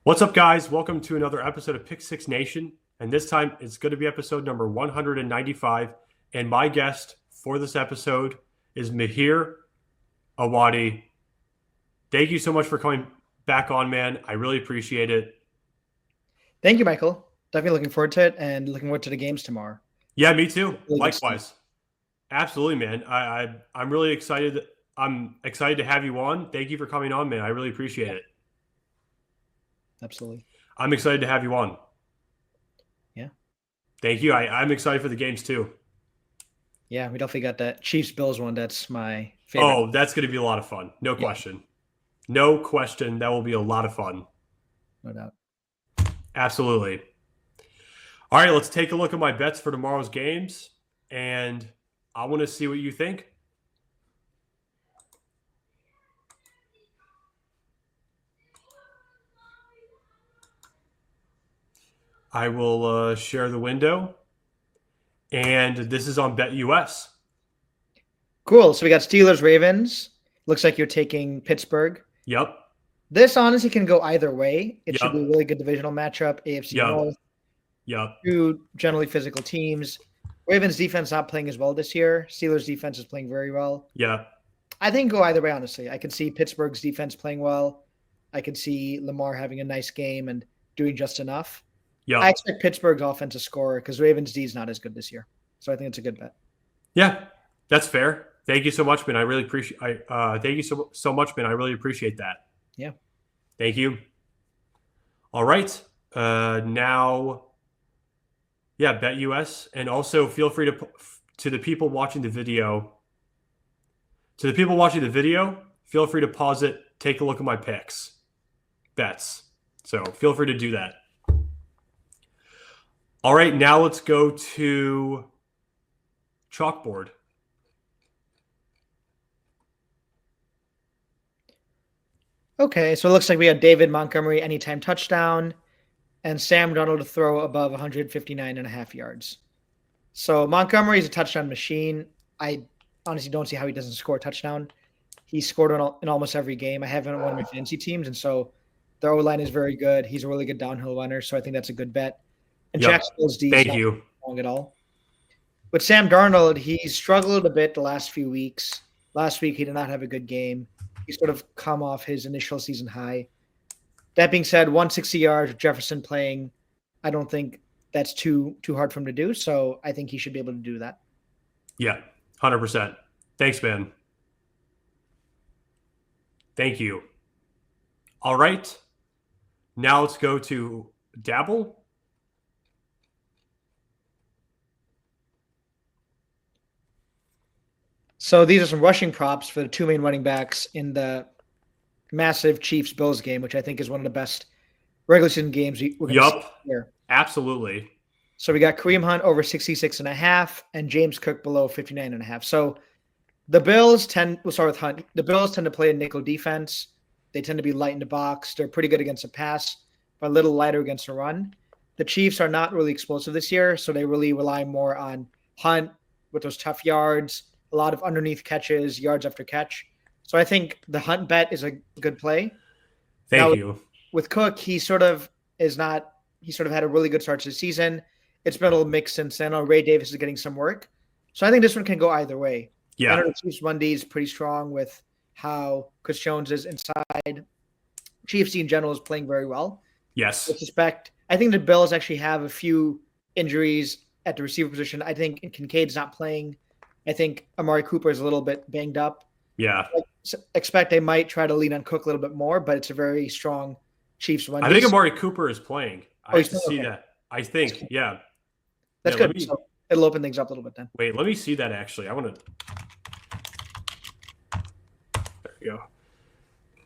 What's up, guys? Welcome to another episode of Pick Six Nation. And this time it's going to be episode number 195. And my guest for this episode is Mihir Awati. Thank you so much for coming back on, man. I really appreciate it. Thank you, Michael. Definitely looking forward to it and looking forward to the games tomorrow. Yeah, me too. Really good Likewise. Absolutely, man. I'm really excited. I'm excited to have you on. Thank you for coming on, man. I really appreciate it. Absolutely. I'm excited to have you on. Yeah. Thank you. I'm excited for the games too. Yeah, we definitely got that Chiefs-Bills one. That's my favorite. Oh, that's going to be a lot of fun. No question. No question. That will be a lot of fun. No doubt. Absolutely. All right, let's take a look at my bets for tomorrow's games, and I want to see what you think. I will share the window, and this is on BetUS. Cool. So we got Steelers-Ravens. Looks like you're taking Pittsburgh. Yep. This honestly can go either way. It should Yep. be a really good divisional matchup. AFC Yep. North. Yep. Two generally physical teams. Ravens defense not playing as well this year. Steelers defense is playing very well. Yep. I think go either way, honestly. I can see Pittsburgh's defense playing well. I could see Lamar having a nice game and doing just enough. Yep. I expect Pittsburgh's offense to score because Ravens D is not as good this year. So I think it's a good bet. Yeah, that's fair. Thank you so much, man. I really appreciate. Thank you so much, man. I really appreciate that. Yeah. Thank you. All right. Now, yeah, BetUS, and also feel free to the people watching the video. To the people watching the video, feel free to pause it. Take a look at my picks, bets. So feel free to do that. All right, now let's go to chalkboard. Okay, so it looks like we had David Montgomery anytime touchdown and Sam Darnold to throw above 159.5 yards. So Montgomery is a touchdown machine. I honestly don't see how he doesn't score a touchdown. He scored in almost every game. I have him on one of my fantasy teams, and so their O-line is very good. He's a really good downhill runner, so I think that's a good bet. And Yep. Jacksonville's D is Thank not you. strong at all. With Sam Darnold, he struggled a bit the last few weeks. Last week, he did not have a good game. He sort of come off his initial season high. That being said, 160 yards with Jefferson playing, I don't think that's too hard for him to do. So I think he should be able to do that. Yeah, 100%. Thanks, man. Thank you. All right. Now let's go to Dabble. So these are some rushing props for the two main running backs in the massive Chiefs-Bills game, which I think is one of the best regular season games we're going to see here. Absolutely. So we got Kareem Hunt over 66.5 and James Cook below 59.5. So the Bills we'll start with Hunt. The Bills tend to play a nickel defense. They tend to be light in the box. They're pretty good against the pass, but a little lighter against the run. The Chiefs are not really explosive this year, so they really rely more on Hunt with those tough yards, a lot of underneath catches, yards after catch. So I think the Hunt bet is a good play. Thank you. With Cook, he sort of had a really good start to the season. It's been a little mixed since then. Ray Davis is getting some work. So I think this one can go either way. Yeah. I know the Chiefs 1D is pretty strong with how Chris Jones is inside. Chiefs D in general is playing very well. Yes. With respect, I think the Bills actually have a few injuries at the receiver position. I think Kincaid's not playing. I think Amari Cooper is a little bit banged up. Yeah. I expect they might try to lean on Cook a little bit more, but it's a very strong Chiefs 1D. I think Amari Cooper is playing. I have to see okay. that. I think, yeah. That's good. So it'll open things up a little bit then. Wait, let me see that actually. I want to. There we go.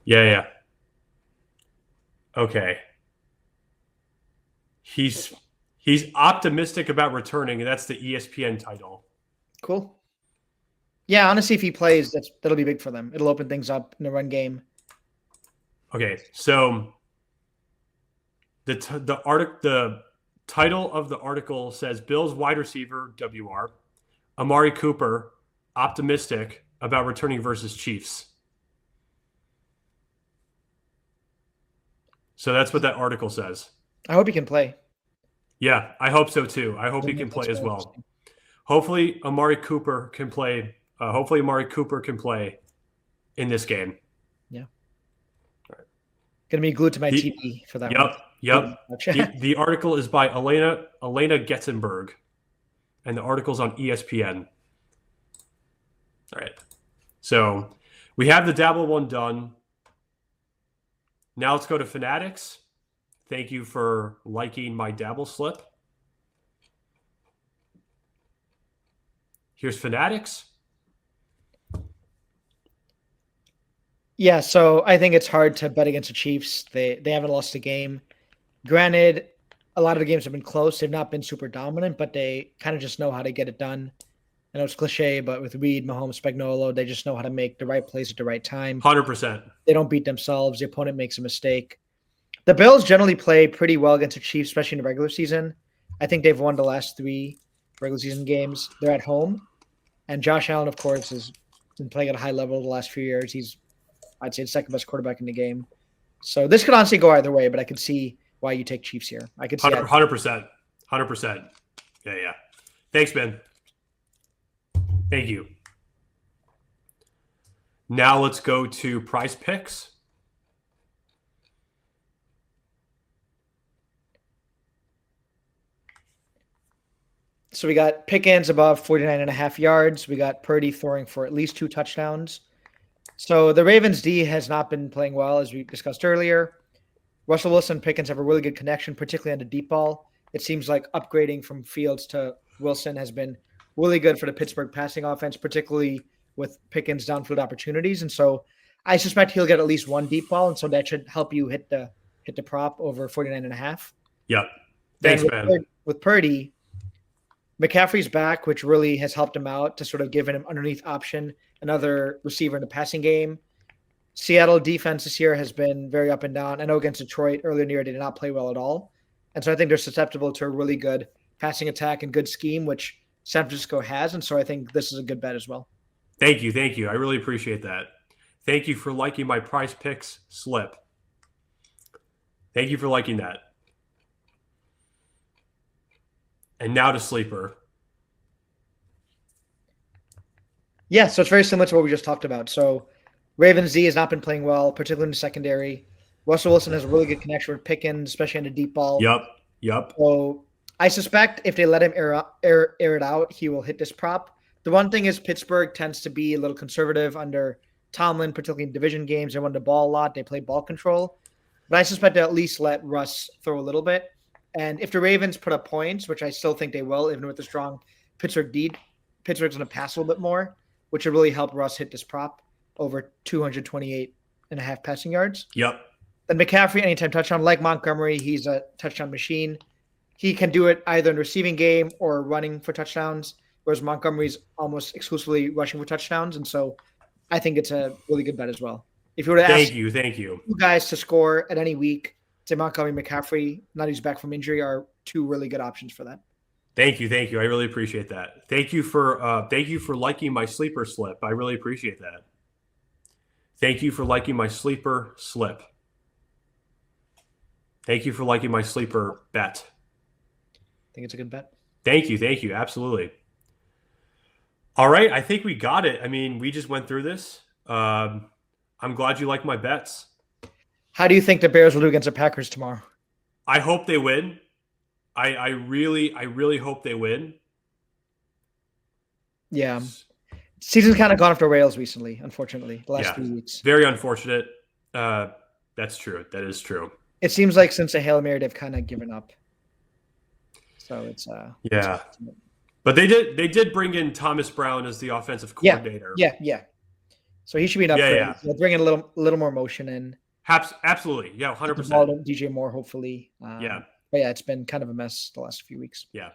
Yeah. Okay. He's optimistic about returning, and that's the ESPN title. Cool. Yeah, honestly, if he plays, that'll be big for them. It'll open things up in the run game. Okay, so the title of the article says Bills wide receiver WR Amari Cooper optimistic about returning versus Chiefs. So that's what that article says. I hope he can play. Yeah, I hope so too. I hope he Doesn't can make things play as more well. interesting. Hopefully, Amari Cooper can play. Hopefully, Amari Cooper can play in this game. Yeah. Gonna be glued to my The, TV for that one. yep, yep. The article is by Elena Getzenberg, and the article's on ESPN. All right. So we have the Dabble one done. Now let's go to Fanatics. Thank you for liking my Dabble slip. Here's Fanatics. Yeah, so I think it's hard to bet against the Chiefs. They haven't lost a game. Granted, a lot of the games have been close. They've not been super dominant, but they kind of just know how to get it done. I know it's cliche, but with Reed, Mahomes, Spagnuolo, they just know how to make the right plays at the right time. 100%. They don't beat themselves. The opponent makes a mistake. The Bills generally play pretty well against the Chiefs, especially in the regular season. I think they've won the last 3 regular season games. They're at home. And Josh Allen, of course, has been playing at a high level the last few years. He's, I'd say, the second best quarterback in the game. So this could honestly go either way, but I could see why you take Chiefs here. I could see 100%. 100%. Yeah. Thanks, Ben. Thank you. Now let's go to Prize Picks. So we got Pickens above 49.5 yards. We got Purdy throwing for at least 2 touchdowns. So the Ravens D has not been playing well, as we discussed earlier. Russell Wilson and Pickens have a really good connection, particularly on the deep ball. It seems like upgrading from Fields to Wilson has been really good for the Pittsburgh passing offense, particularly with Pickens downfield opportunities. And so I suspect he'll get at least 1 deep ball, and so that should help you hit the prop over 49.5. Yep. Thanks, man. With Purdy, McCaffrey's back, which really has helped him out to sort of give him an underneath option, another receiver in the passing game. Seattle defense this year has been very up and down. I know against Detroit earlier in the year, they did not play well at all. And so I think they're susceptible to a really good passing attack and good scheme, which San Francisco has. And so I think this is a good bet as well. Thank you. I really appreciate that. Thank you for liking my Prize Picks slip. Thank you for liking that. And now to Sleeper. Yeah, so it's very similar to what we just talked about. So Ravens Z has not been playing well, particularly in the secondary. Russell Wilson has a really good connection with Pickens, especially on the deep ball. Yep. So I suspect if they let him air it out, he will hit this prop. The one thing is Pittsburgh tends to be a little conservative under Tomlin, particularly in division games. They run the ball a lot. They play ball control. But I suspect they'll at least let Russ throw a little bit. And if the Ravens put up points, which I still think they will, even with the strong Pittsburgh D, Pittsburgh's going to pass a little bit more, which would really help Russ hit this prop over 228.5 passing yards. Yep. Then McCaffrey, anytime touchdown, like Montgomery, he's a touchdown machine. He can do it either in the receiving game or running for touchdowns, whereas Montgomery's almost exclusively rushing for touchdowns. And so I think it's a really good bet as well. If you were to ask thank you guys to score at any week, say Montgomery, McCaffrey, now he's back from injury, are 2 really good options for that. Thank you. I really appreciate that. Thank you for liking my sleeper slip. I really appreciate that. Thank you for liking my sleeper slip. Thank you for liking my sleeper bet. I think it's a good bet. Thank you. Absolutely. All right. I think we got it. I mean, we just went through this. I'm glad you like my bets. How do you think the Bears will do against the Packers tomorrow? I hope they win. I really hope they win. Yeah. Season's kind of gone off the rails recently, unfortunately, the last 3 weeks. Very unfortunate. That's true. That is true. It seems like since the Hail Mary, they've kind of given up. So it's yeah. But they did bring in Thomas Brown as the offensive coordinator. Yeah. So he should be an upgrade. Yeah. They'll bring in a little more motion in. Absolutely. Yeah, 100%. DJ Moore, hopefully. Yeah. But yeah, it's been kind of a mess the last few weeks. Yeah.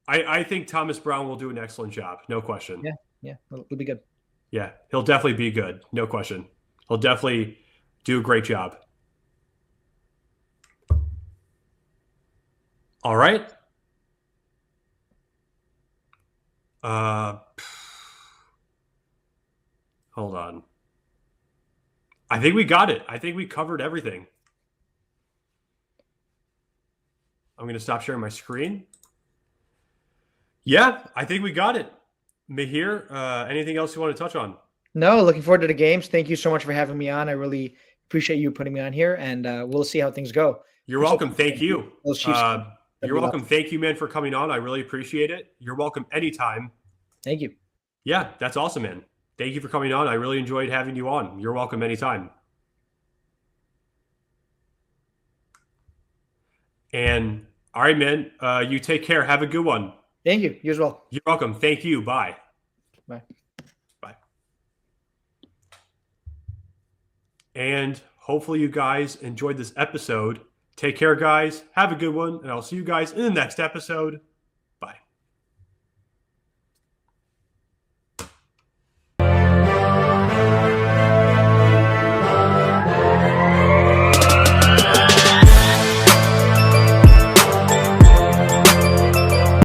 I think Thomas Brown will do an excellent job. No question. Yeah. It'll be good. Yeah. He'll definitely be good. No question. He'll definitely do a great job. All right. Hold on. I think we got it. I think we covered everything. I'm going to stop sharing my screen. Yeah, I think we got it. Mihir, anything else you want to touch on? No, looking forward to the games. Thank you so much for having me on. I really appreciate you putting me on here, and we'll see how things go. You're welcome. Thank you. Those Chiefs. You're welcome. Thank you, man, for coming on. I really appreciate it. You're welcome anytime. Thank you. Yeah, that's awesome, man. Thank you for coming on. I really enjoyed having you on. You're welcome anytime. And all right, man, you take care. Have a good one. Thank you. You as well. You're welcome. Thank you. Bye. Bye. Bye. And hopefully you guys enjoyed this episode. Take care, guys. Have a good one. And I'll see you guys in the next episode.